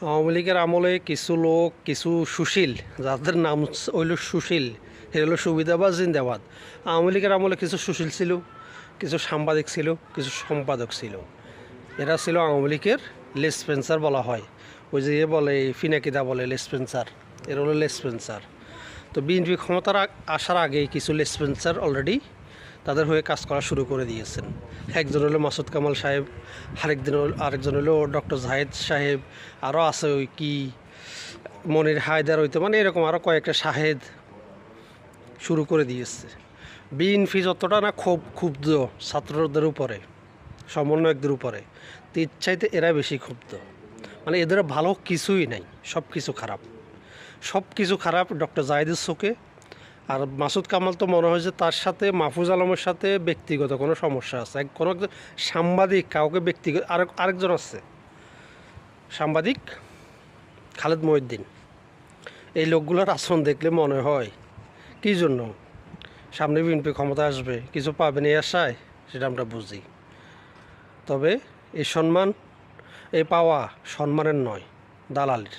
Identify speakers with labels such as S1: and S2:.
S1: আওয়ামী লীগের আমলে কিছু লোক, কিছু সুশীল, যাদের নাম হইল সুশীল, এ হলো সুবিধাবাদ জিন্দাবাদ। আওয়ামী লীগের আমলে কিছু সুশীল ছিল, কিছু সাংবাদিক ছিল, কিছু সম্পাদক ছিল। এরা ছিল আওয়ামী লীগের লেসপেন্সার বলা হয়। ওই যে বলে ফিনাকিদা বলে লেসপেন্সার, এরা হলো লেসপেন্সার। তো বিএনপি ক্ষমতার আসার আগেই কিছু লেসপেন্সার অলরেডি তাদের হয়ে কাজ করা শুরু করে দিয়েছেন। একজন হলো মাসুদ কামাল সাহেব, আরেকজন হলো ডক্টর জাহেদ সাহেব, আরও আছে ওই কি মনির হায়দার হইতে, মানে এরকম আরও কয়েকটা শাহেদ শুরু করে দিয়েছে। বিএনপি যতটা না ক্ষুব্ধ ছাত্রদের উপরে, সমন্বয়কদের উপরে, চাইতে এরা বেশি ক্ষুব্ধ। মানে এদের ভালো কিছুই নাই, সব কিছু খারাপ, সব কিছু খারাপ ডক্টর জাহেদের চোখে। আর মাসুদ কামাল তো মনে হয় যে তার সাথে মাহফুজ আলমের সাথে ব্যক্তিগত কোনো সমস্যা আছে। কোনো একজন সাংবাদিক কাউকে ব্যক্তিগত, আরেকজন আছে সাংবাদিক খালেদ মহিউদ্দিন। এই লোকগুলোর আচরণ দেখলে মনে হয় কী জন্য সামনে বিএনপি ক্ষমতা আসবে, কিছু পাবেন এই আশায়, সেটা আমরা বুঝি। তবে এই সম্মান, এই পাওয়া সম্মানের নয়, দালালির।